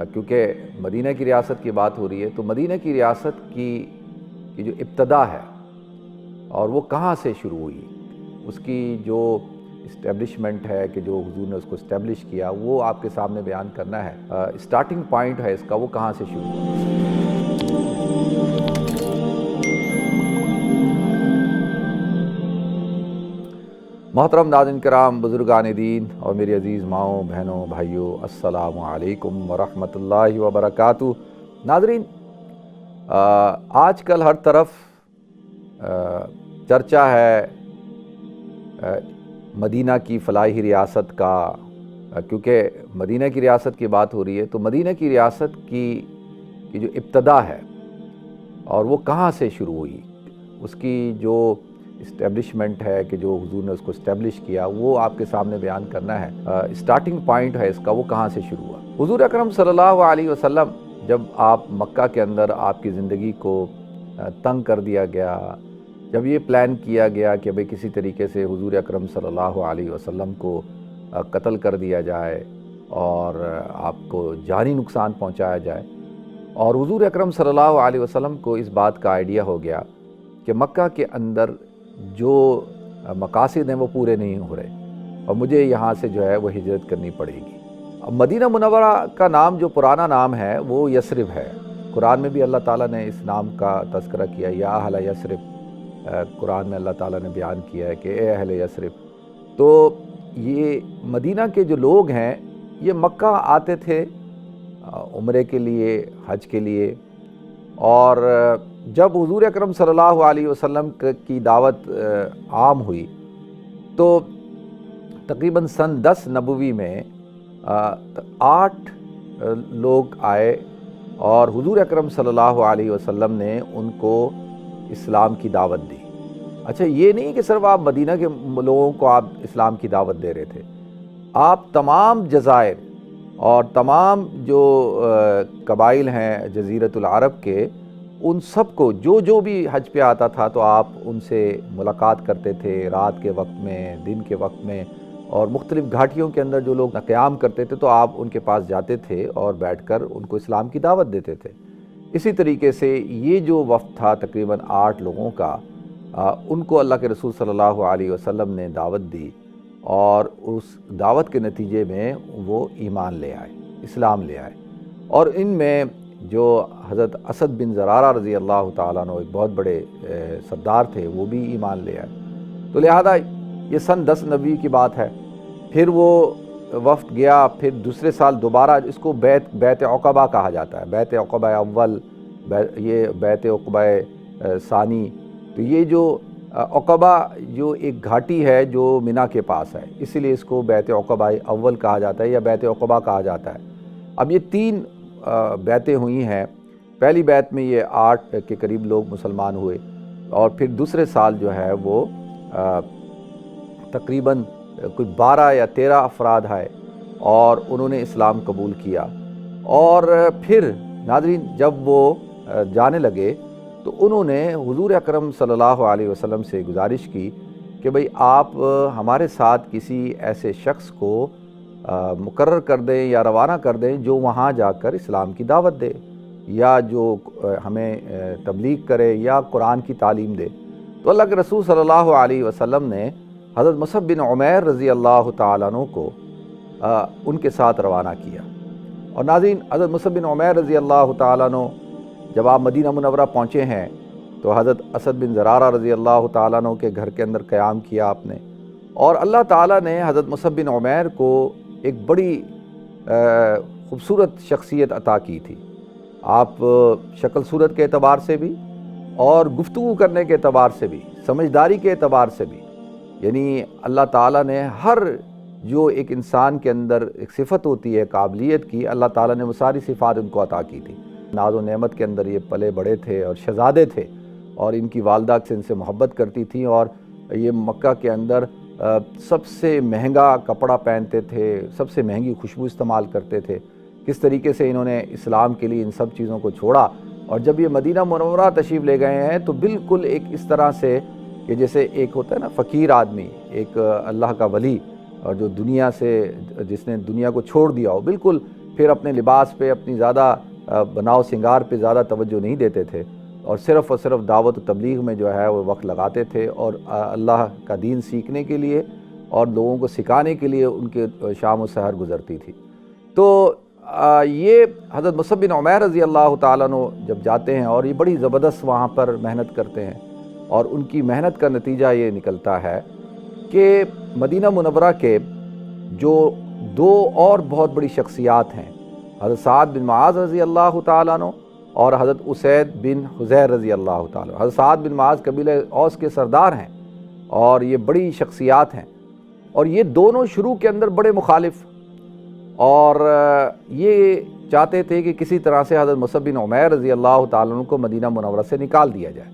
کیونکہ مدینہ کی ریاست کی بات ہو رہی ہے تو مدینہ کی ریاست کی جو ابتدا ہے اور وہ کہاں سے شروع ہوئی، اس کی جو اسٹیبلشمنٹ ہے کہ جو حضور نے اس کو اسٹیبلش کیا وہ آپ کے سامنے بیان کرنا ہے۔ اسٹارٹنگ پوائنٹ ہے اس کا، وہ کہاں سے شروع ہوا۔ محترم ناظرین کرام، بزرگان دین اور میری عزیز ماؤں بہنوں بھائیوں، السلام علیکم ورحمۃ اللہ وبرکاتہ۔ ناظرین، آج کل ہر طرف چرچا ہے مدینہ کی فلاحی ریاست کا، کیونکہ مدینہ کی ریاست کی بات ہو رہی ہے تو مدینہ کی ریاست کی جو ابتدا ہے اور وہ کہاں سے شروع ہوئی، اس کی جو اسٹیبلشمنٹ ہے کہ جو حضور نے اس کو اسٹیبلش کیا وہ آپ کے سامنے بیان کرنا ہے۔ اسٹارٹنگ پوائنٹ ہے اس کا، وہ کہاں سے شروع ہوا۔ حضور اکرم صلی اللہ علیہ وسلم جب آپ مکہ کے اندر آپ کی زندگی کو تنگ کر دیا گیا، جب یہ پلان کیا گیا کہ بھئی کسی طریقے سے حضور اکرم صلی اللہ علیہ وسلم کو قتل کر دیا جائے اور آپ کو جانی نقصان پہنچایا جائے، اور حضور اکرم صلی اللہ علیہ وسلم کو اس بات کا آئیڈیا ہو گیا کہ مکہ کے اندر جو مقاصد ہیں وہ پورے نہیں ہو رہے اور مجھے یہاں سے جو ہے وہ ہجرت کرنی پڑے گی۔ اب مدینہ منورہ کا نام جو پرانا نام ہے وہ یثرب ہے۔ قرآن میں بھی اللہ تعالیٰ نے اس نام کا تذکرہ کیا، یا اہل یثرب، قرآن میں اللہ تعالیٰ نے بیان کیا ہے کہ اے اہل یثرب۔ تو یہ مدینہ کے جو لوگ ہیں یہ مکہ آتے تھے عمرے کے لیے، حج کے لیے، اور جب حضور اکرم صلی اللہ علیہ وسلم کی دعوت عام ہوئی تو تقریباً سن 10 نبوی میں 8 لوگ آئے اور حضور اکرم صلی اللہ علیہ وسلم نے ان کو اسلام کی دعوت دی۔ اچھا، یہ نہیں کہ صرف آپ مدینہ کے لوگوں کو آپ اسلام کی دعوت دے رہے تھے، آپ تمام جزائر اور تمام جو قبائل ہیں جزیرۃ العرب کے، ان سب کو جو بھی حج پہ آتا تھا تو آپ ان سے ملاقات کرتے تھے رات کے وقت میں، دن کے وقت میں، اور مختلف گھاٹیوں کے اندر جو لوگ قیام کرتے تھے تو آپ ان کے پاس جاتے تھے اور بیٹھ کر ان کو اسلام کی دعوت دیتے تھے۔ اسی طریقے سے یہ جو وفد تھا تقریباً 8 لوگوں کا، ان کو اللہ کے رسول صلی اللہ علیہ وسلم نے دعوت دی اور اس دعوت کے نتیجے میں وہ ایمان لے آئے، اسلام لے آئے، اور ان میں جو حضرت اسد بن زرارہ رضی اللہ تعالیٰ عنہ ایک بہت بڑے سردار تھے، وہ بھی ایمان لے آئے۔ تو لہذا یہ سن 10 نبوی کی بات ہے۔ پھر وہ وفد گیا، پھر دوسرے سال دوبارہ، اس کو بیعت عقبہ کہا جاتا ہے، بیعت عقبہ اول، یہ بیعت عقبہ ثانی۔ تو یہ جو عقبہ جو ایک گھاٹی ہے جو منا کے پاس ہے، اسی لیے اس کو بیعت عقبہ اول کہا جاتا ہے یا بیعت عقبہ کہا جاتا ہے۔ اب یہ 3 بیعتیں ہوئی ہیں۔ پہلی بیعت میں یہ 8 کے قریب لوگ مسلمان ہوئے، اور پھر دوسرے سال جو ہے وہ تقریباً کوئی 12 یا 13 افراد آئے اور انہوں نے اسلام قبول کیا۔ اور پھر ناظرین جب وہ جانے لگے تو انہوں نے حضور اکرم صلی اللہ علیہ وسلم سے گزارش کی کہ بھئی آپ ہمارے ساتھ کسی ایسے شخص کو مقرر کر دیں یا روانہ کر دیں جو وہاں جا کر اسلام کی دعوت دے، یا جو ہمیں تبلیغ کرے یا قرآن کی تعلیم دے۔ تو اللہ کے رسول صلی اللہ علیہ وسلم نے حضرت مصعب بن عمیر رضی اللہ تعالیٰ عنہ کو ان کے ساتھ روانہ کیا۔ اور ناظرین، حضرت مصعب بن عمیر رضی اللہ تعالیٰ عنہ جب آپ مدینہ منورہ پہنچے ہیں تو حضرت اسد بن زرارہ رضی اللہ تعالیٰ عنہ کے گھر کے اندر قیام کیا آپ نے، اور اللہ تعالیٰ نے حضرت مصعب بن عمیر کو ایک بڑی خوبصورت شخصیت عطا کی تھی۔ آپ شکل صورت کے اعتبار سے بھی اور گفتگو کرنے کے اعتبار سے بھی، سمجھداری کے اعتبار سے بھی، یعنی اللہ تعالیٰ نے ہر جو ایک انسان کے اندر ایک صفت ہوتی ہے قابلیت کی، اللہ تعالیٰ نے وہ ساری صفات ان کو عطا کی تھی۔ ناز و نعمت کے اندر یہ پلے بڑے تھے اور شہزادے تھے، اور ان کی والدہ سے ان سے محبت کرتی تھیں، اور یہ مکہ کے اندر سب سے مہنگا کپڑا پہنتے تھے، سب سے مہنگی خوشبو استعمال کرتے تھے۔ کس طریقے سے انہوں نے اسلام کے لیے ان سب چیزوں کو چھوڑا، اور جب یہ مدینہ منورہ تشریف لے گئے ہیں تو بالکل ایک اس طرح سے کہ جیسے ایک ہوتا ہے نا فقیر آدمی، ایک اللہ کا ولی، اور جو دنیا سے جس نے دنیا کو چھوڑ دیا ہو، بالکل پھر اپنے لباس پہ، اپنی زیادہ بناؤ سنگار پہ زیادہ توجہ نہیں دیتے تھے، اور صرف دعوت و تبلیغ میں جو ہے وہ وقت لگاتے تھے، اور اللہ کا دین سیکھنے کے لیے اور لوگوں کو سکھانے کے لیے ان کے شام و سحر گزرتی تھی۔ تو یہ حضرت مصعب بن عمیر رضی اللہ تعالیٰ عنہ جب جاتے ہیں اور یہ بڑی زبردست وہاں پر محنت کرتے ہیں، اور ان کی محنت کا نتیجہ یہ نکلتا ہے کہ مدینہ منورہ کے جو دو اور بہت بڑی شخصیات ہیں، حضرت سعد بن معاذ رضی اللہ تعالیٰ عنہ اور حضرت اسید بن حضیر رضی اللہ تعالیٰ عنہ۔ حضرت سعد بن معاذ قبیلہ اوس کے سردار ہیں، اور یہ بڑی شخصیات ہیں، اور یہ دونوں شروع کے اندر بڑے مخالف، اور یہ چاہتے تھے کہ کسی طرح سے حضرت مصعب بن عمیر رضی اللہ تعالیٰ عنہ کو مدینہ منورہ سے نکال دیا جائے۔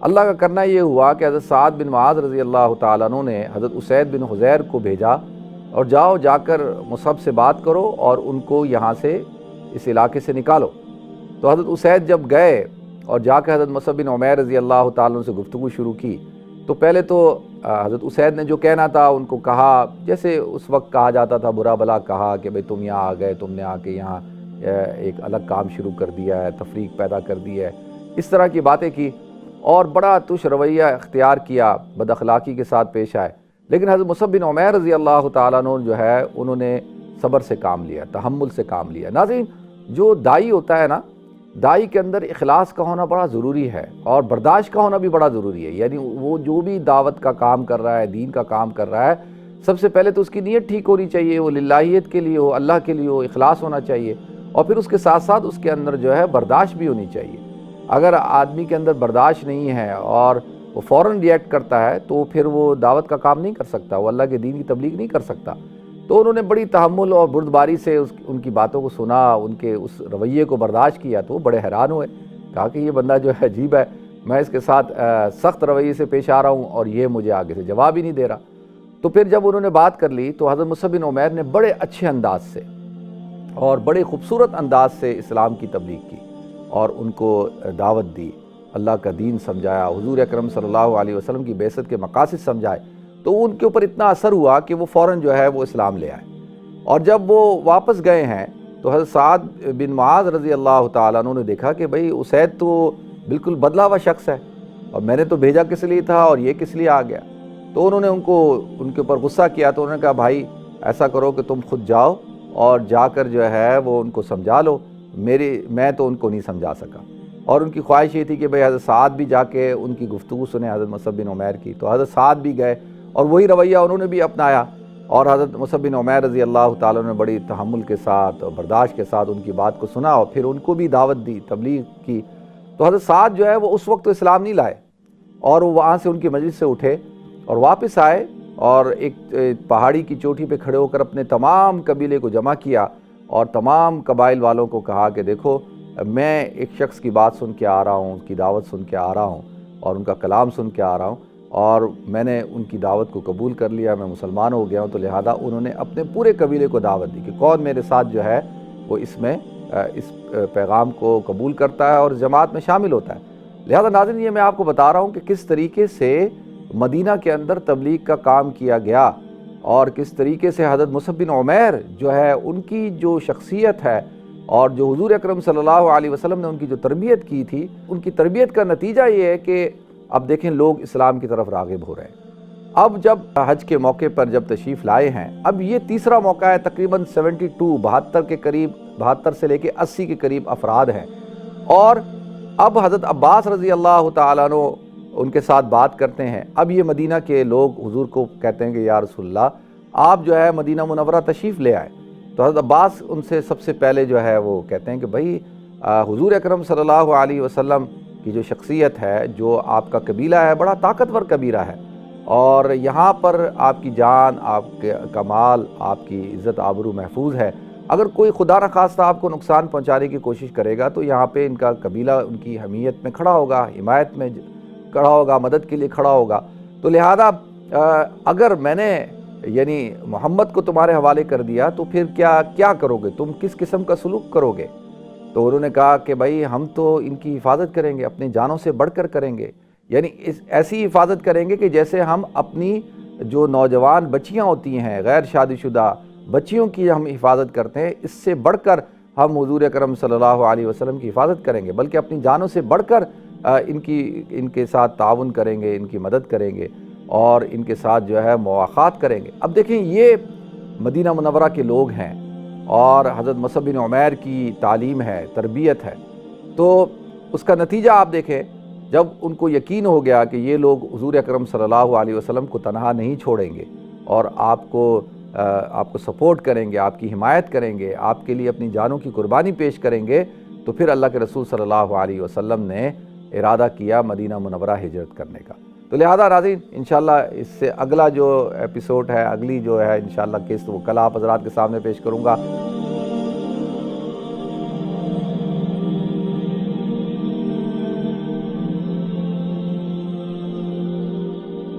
اللہ کا کرنا یہ ہوا کہ حضرت سعد بن معاذ رضی اللہ تعالیٰ عنہ نے حضرت اسید بن حضیر کو بھیجا، اور جا کر مصعب سے بات کرو اور ان کو یہاں سے اس علاقے سے نکالو۔ تو حضرت اسید جب گئے اور جا کے حضرت مصعب بن عمیر رضی اللہ تعالیٰ عنہ سے گفتگو شروع کی، تو پہلے تو حضرت اسید نے جو کہنا تھا ان کو کہا، جیسے اس وقت کہا جاتا تھا، برا بلا کہا کہ بھئی تم یہاں آ گئے، تم نے آ کے یہاں ایک الگ کام شروع کر دیا ہے، تفریق پیدا کر دی ہے، اس طرح کی باتیں کی، اور بڑا تش رویہ اختیار کیا، بد اخلاقی کے ساتھ پیش آئے۔ لیکن حضرت مصعب بن عمیر رضی اللہ تعالیٰ عنہ جو ہے انہوں نے صبر سے کام لیا، تحمل سے کام لیا۔ ناظرین، جو داعی ہوتا ہے نا، داعی کے اندر اخلاص کا ہونا بڑا ضروری ہے، اور برداشت کا ہونا بھی بڑا ضروری ہے۔ یعنی وہ جو بھی دعوت کا کام کر رہا ہے، دین کا کام کر رہا ہے، سب سے پہلے تو اس کی نیت ٹھیک ہونی چاہیے، وہ للہیت کے لیے ہو، اللہ کے لیے ہو، اخلاص ہونا چاہیے، اور پھر اس کے ساتھ ساتھ اس کے اندر جو ہے برداشت بھی ہونی چاہیے۔ اگر آدمی کے اندر برداشت نہیں ہے اور وہ فوراً ریئیکٹ کرتا ہے، تو پھر وہ دعوت کا کام نہیں کر سکتا، وہ اللہ کے دین کی تبلیغ نہیں کر سکتا۔ تو انہوں نے بڑی تحمل اور بردباری سے ان کی باتوں کو سنا، ان کے اس رویے کو برداشت کیا، تو وہ بڑے حیران ہوئے، کہا کہ یہ بندہ جو ہے عجیب ہے، میں اس کے ساتھ سخت رویے سے پیش آ رہا ہوں اور یہ مجھے آگے سے جواب ہی نہیں دے رہا۔ تو پھر جب انہوں نے بات کر لی، تو حضرت مصعب بن عمیر نے بڑے اچھے انداز سے اور بڑے خوبصورت انداز سے اسلام کی تبلیغ کی، اور ان کو دعوت دی، اللہ کا دین سمجھایا، حضور اکرم صلی اللہ علیہ وسلم کی بعثت کے مقاصد سمجھائے۔ تو ان کے اوپر اتنا اثر ہوا کہ وہ فوراً جو ہے وہ اسلام لے آئے، اور جب وہ واپس گئے ہیں تو حضرت سعد بن معاذ رضی اللہ تعالیٰ عنہ نے دیکھا کہ بھئی اسید تو بالکل بدلا ہوا شخص ہے، اور میں نے تو بھیجا کس لیے تھا اور یہ کس لیے آ گیا۔ تو انہوں نے ان کے اوپر غصہ کیا، تو انہوں نے کہا بھائی ایسا کرو کہ تم خود جاؤ اور جا کر جو ہے وہ ان کو سمجھا لو، میں تو ان کو نہیں سمجھا سکا۔ اور ان کی خواہش یہ تھی کہ بھئی حضرت سعد بھی جا کے ان کی گفتگو سنے حضرت مصعب بن عمیر کی۔ تو حضرت سعد بھی گئے اور وہی رویہ انہوں نے بھی اپنایا، اور حضرت مصعب بن عمیر رضی اللہ تعالیٰ نے بڑی تحمل کے ساتھ اور برداشت کے ساتھ ان کی بات کو سنا، اور پھر ان کو بھی دعوت دی، تبلیغ کی۔ تو حضرت سعد جو ہے وہ اس وقت تو اسلام نہیں لائے، اور وہ وہاں سے ان کی مجلس سے اٹھے اور واپس آئے، اور ایک پہاڑی کی چوٹی پہ کھڑے ہو کر اپنے تمام قبیلے کو جمع کیا، اور تمام قبائل والوں کو کہا کہ دیکھو میں ایک شخص کی بات سن کے آ رہا ہوں، ان کی دعوت سن کے آ رہا ہوں، اور ان کا کلام سن کے آ رہا ہوں، اور میں نے ان کی دعوت کو قبول کر لیا، میں مسلمان ہو گیا ہوں۔ تو لہذا انہوں نے اپنے پورے قبیلے کو دعوت دی کہ کون میرے ساتھ جو ہے وہ اس پیغام کو قبول کرتا ہے اور جماعت میں شامل ہوتا ہے۔ لہذا ناظرین، یہ میں آپ کو بتا رہا ہوں کہ کس طریقے سے مدینہ کے اندر تبلیغ کا کام کیا گیا، اور کس طریقے سے حضرت مصعب بن عمیر جو ہے ان کی جو شخصیت ہے، اور جو حضور اکرم صلی اللہ علیہ وسلم نے ان کی جو تربیت کی تھی، ان کی تربیت کا نتیجہ یہ ہے کہ اب دیکھیں لوگ اسلام کی طرف راغب ہو رہے ہیں۔ اب جب حج کے موقع پر جب تشریف لائے ہیں، اب یہ تیسرا موقع ہے، تقریباً 72 کے قریب، 72 سے لے کے 80 کے قریب افراد ہیں، اور اب حضرت عباس رضی اللہ تعالیٰ عنہ ان کے ساتھ بات کرتے ہیں۔ اب یہ مدینہ کے لوگ حضور کو کہتے ہیں کہ یا رسول اللہ، آپ جو ہے مدینہ منورہ تشریف لے آئے۔ تو حضرت عباس ان سے سب سے پہلے جو ہے وہ کہتے ہیں کہ بھئی حضور اکرم صلی اللہ علیہ وسلم کی جو شخصیت ہے، جو آپ کا قبیلہ ہے، بڑا طاقتور قبیلہ ہے، اور یہاں پر آپ کی جان، آپ کا مال، آپ کی عزت آبرو محفوظ ہے۔ اگر کوئی خدا نخواستہ آپ کو نقصان پہنچانے کی کوشش کرے گا تو یہاں پہ ان کا قبیلہ ان کی حمیت میں کھڑا ہوگا، حمایت میں کھڑا ہوگا، مدد کے لیے کھڑا ہوگا۔ تو لہذا اگر میں نے یعنی محمد کو تمہارے حوالے کر دیا تو پھر کیا کرو گے، تم کس قسم کا سلوک کرو گے؟ تو انہوں نے کہا کہ بھائی ہم تو ان کی حفاظت کریں گے، اپنی جانوں سے بڑھ کر کریں گے، یعنی ایسی حفاظت کریں گے کہ جیسے ہم اپنی جو نوجوان بچیاں ہوتی ہیں، غیر شادی شدہ بچیوں کی ہم حفاظت کرتے ہیں، اس سے بڑھ کر ہم حضور اکرم صلی اللہ علیہ وسلم کی حفاظت کریں گے، بلکہ اپنی جانوں سے بڑھ کر ان کے ساتھ تعاون کریں گے، ان کی مدد کریں گے اور ان کے ساتھ جو ہے مواخات کریں گے۔ اب دیکھیں یہ مدینہ منورہ کے لوگ ہیں اور حضرت مصعب بن عمیر کی تعلیم ہے، تربیت ہے، تو اس کا نتیجہ آپ دیکھیں جب ان کو یقین ہو گیا کہ یہ لوگ حضور اکرم صلی اللہ علیہ وسلم کو تنہا نہیں چھوڑیں گے اور آپ کو سپورٹ کریں گے، آپ کی حمایت کریں گے، آپ کے لیے اپنی جانوں کی قربانی پیش کریں گے، تو پھر اللہ کے رسول صلی اللہ علیہ وسلم نے ارادہ کیا مدینہ منورہ ہجرت کرنے کا۔ تو لہذا ناظرین انشاءاللہ اس سے اگلا جو ایپیسوڈ ہے، اگلی جو ہے انشاءاللہ قسط، وہ کل آپ حضرات کے سامنے پیش کروں گا۔